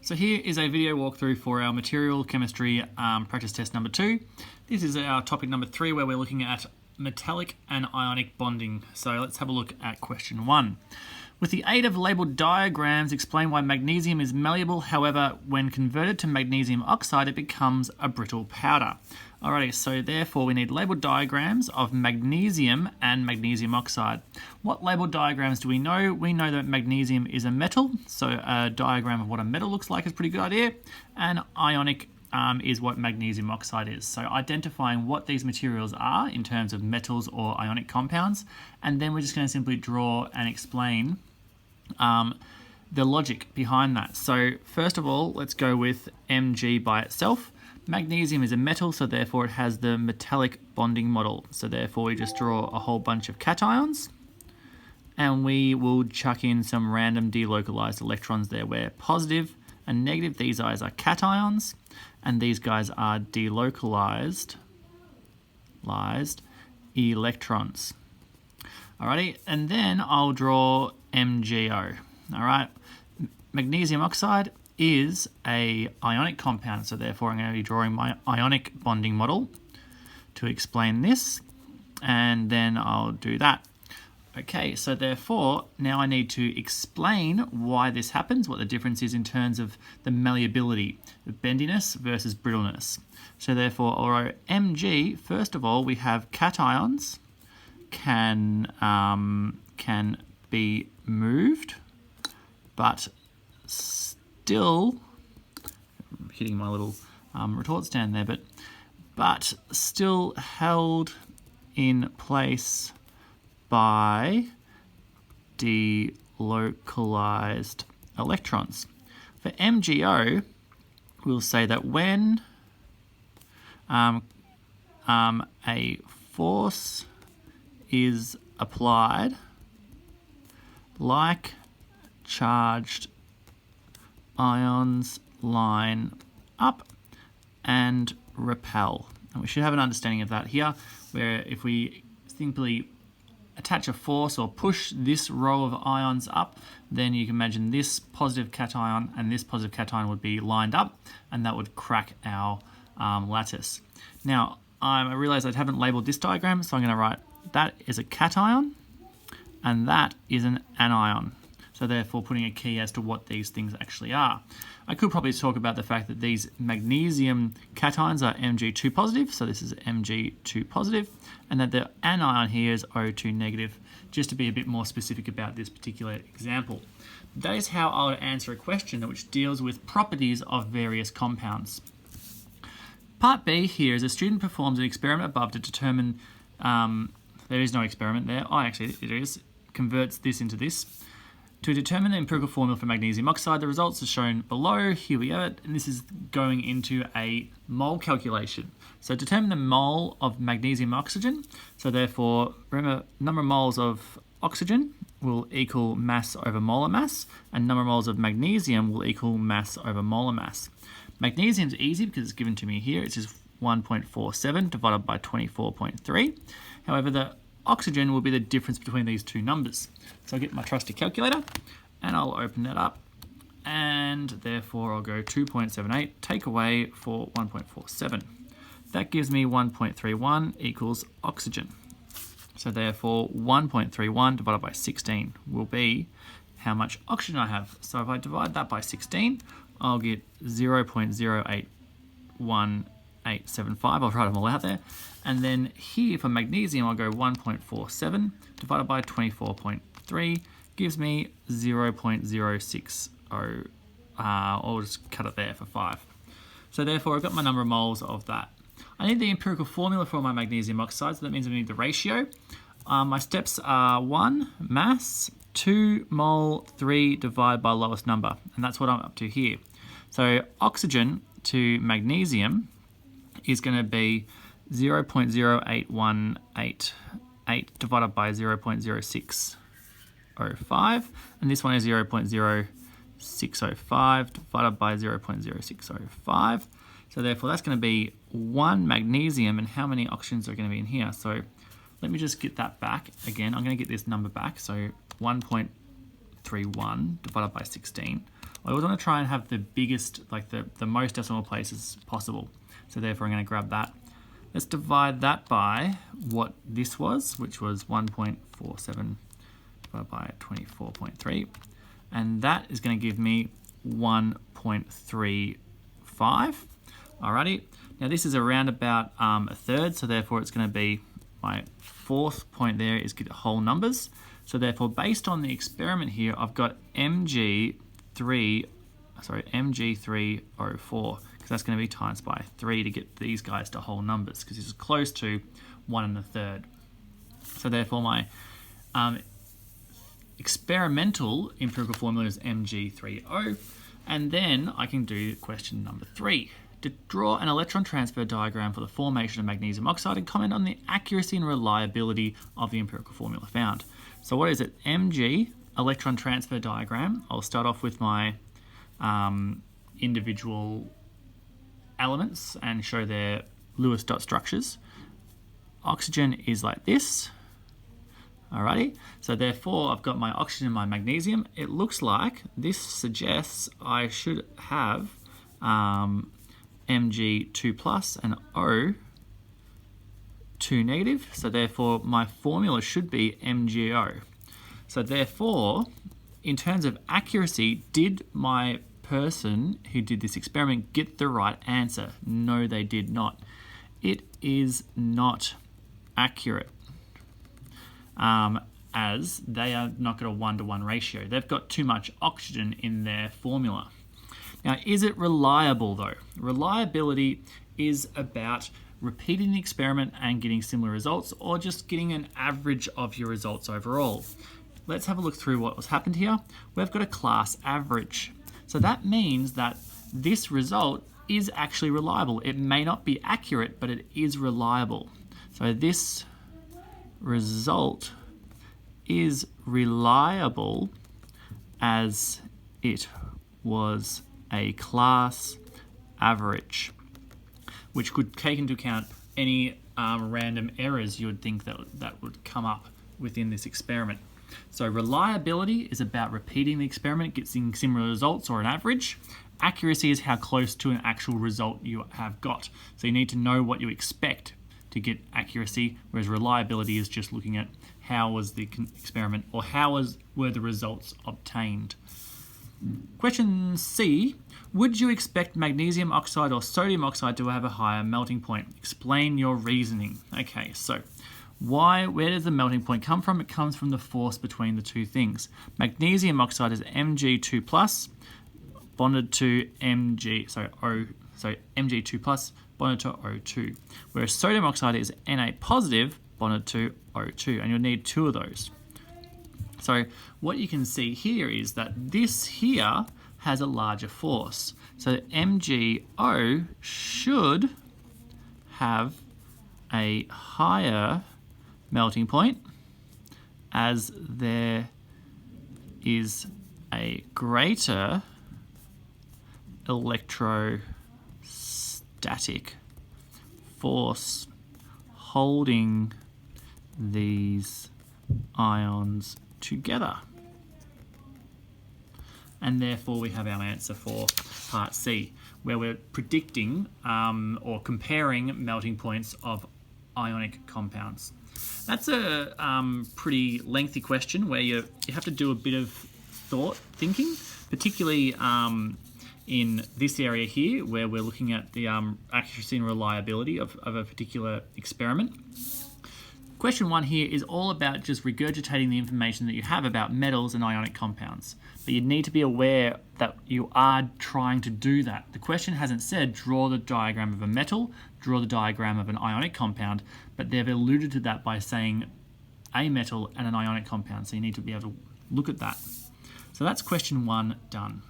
So here is a video walkthrough for our material chemistry practice test number 2. This is our topic number 3 where we're looking at metallic and ionic bonding. So let's have a look at question 1. With the aid of labelled diagrams, explain why magnesium is malleable. However, when converted to magnesium oxide, it becomes a brittle powder. Alrighty, so therefore we need labelled diagrams of magnesium and magnesium oxide. What labelled diagrams do we know? We know that magnesium is a metal, so a diagram of what a metal looks like is a pretty good idea. And ionic is what magnesium oxide is. So identifying what these materials are in terms of metals or ionic compounds, and then we're just going to simply draw and explain the logic behind that. So first of all, let's go with Mg by itself. Magnesium is a metal, so therefore it has the metallic bonding model. So therefore we just draw a whole bunch of cations, and we will chuck in some random delocalized electrons there where positive and negative, these guys are cations, and these guys are delocalized electrons. Alrighty, and then I'll draw MgO. Alright, magnesium oxide is a ionic compound, so therefore I'm going to be drawing my ionic bonding model to explain this, and then I'll do that. Okay, so therefore now I need to explain why this happens, what the difference is in terms of the malleability, the bendiness versus brittleness. So therefore, although Mg, first of all, we have cations can be moved, but still, I'm hitting my little retort stand there, but still held in place by delocalized electrons. For MgO, we'll say that when a force is applied, like charged ions line up and repel. And we should have an understanding of that here, where if we simply attach a force or push this row of ions up, then you can imagine this positive cation and this positive cation would be lined up, and that would crack our lattice. Now, I realize I haven't labeled this diagram, so I'm going to write that is a cation and that is an anion. So therefore putting a key as to what these things actually are. I could probably talk about the fact that these magnesium cations are Mg2 positive, so this is Mg2 positive, and that the anion here is O2 negative, just to be a bit more specific about this particular example. That is how I would answer a question which deals with properties of various compounds. Part B here is a student performs an experiment above to determine, there is no experiment there, actually it is, converts this into this. To determine the empirical formula for magnesium oxide, the results are shown below. Here we have it, and this is going into a mole calculation. So determine the mole of magnesium oxygen. So therefore, remember, number of moles of oxygen will equal mass over molar mass, and number of moles of magnesium will equal mass over molar mass. Magnesium is easy because it's given to me here. It's just 1.47 divided by 24.3. However, the oxygen will be the difference between these two numbers. So I'll get my trusty calculator and I'll open that up, and therefore I'll go 2.78, take away for 1.47. That gives me 1.31 equals oxygen. So therefore 1.31 divided by 16 will be how much oxygen I have. So if I divide that by 16, I'll get 0.081875. I'll write them all out there. And then here for magnesium, I'll go 1.47 divided by 24.3 gives me 0.060. I'll just cut it there for 5. So therefore, I've got my number of moles of that. I need the empirical formula for my magnesium oxide, so that means I need the ratio. My steps are 1, mass, 2, mole, 3, divide by lowest number. And that's what I'm up to here. So oxygen to magnesium is going to be 0.08188 divided by 0.0605, and this one is 0.0605 divided by 0.0605. So therefore that's going to be 1 magnesium, and how many oxygens are going to be in here? So let me just get that back again. I'm going to get this number back. So 1.31 divided by 16. I always want to try and have the biggest, like the most decimal places possible. So therefore I'm going to grab that. Let's divide that by what this was, which was 1.47 divided by 24.3. And that is going to give me 1.35. Alrighty. Now this is around about a third, so therefore it's going to be my fourth point there is get whole numbers. So therefore, based on the experiment here, I've got MG304, because that's going to be times by 3 to get these guys to whole numbers, because this is close to 1 1/3. So therefore, my experimental empirical formula is Mg30, and then I can do question number 3. To draw an electron transfer diagram for the formation of magnesium oxide and comment on the accuracy and reliability of the empirical formula found. So what is it? Mg, electron transfer diagram. I'll start off with my individual elements and show their Lewis dot structures. Oxygen is like this. Alrighty, so therefore I've got my oxygen and my magnesium. It looks like this suggests I should have Mg2 plus and O2 negative. So therefore my formula should be MgO. So therefore, in terms of accuracy, did my person who did this experiment get the right answer? No, they did not. It is not accurate, as they are not got a 1-to-1 ratio. They've got too much oxygen in their formula. Now, is it reliable though? Reliability is about repeating the experiment and getting similar results, or just getting an average of your results overall. Let's have a look through what was happened here. We've got a class average. So that means that this result is actually reliable. It may not be accurate, but it is reliable. So this result is reliable as it was a class average, which could take into account any random errors you would think that would come up within this experiment. So reliability is about repeating the experiment, getting similar results or an average. Accuracy is how close to an actual result you have got. So you need to know what you expect to get accuracy, whereas reliability is just looking at how was the experiment, or were the results obtained. Question C, would you expect magnesium oxide or sodium oxide to have a higher melting point? Explain your reasoning. Okay, so where does the melting point come from? It comes from the force between the two things. Magnesium oxide is Mg2 plus bonded to Mg2 plus bonded to O2, whereas sodium oxide is Na positive bonded to O2, and you'll need 2 of those. So what you can see here is that this here has a larger force. So MgO should have a higher melting point, as there is a greater electrostatic force holding these ions together. And therefore we have our answer for part C, where we're predicting or comparing melting points of ionic compounds. That's a pretty lengthy question where you have to do a bit of thinking, particularly in this area here where we're looking at the accuracy and reliability of a particular experiment. Question 1 here is all about just regurgitating the information that you have about metals and ionic compounds. But you need to be aware that you are trying to do that. The question hasn't said draw the diagram of a metal, draw the diagram of an ionic compound, but they've alluded to that by saying a metal and an ionic compound. So you need to be able to look at that. So that's question 1 done.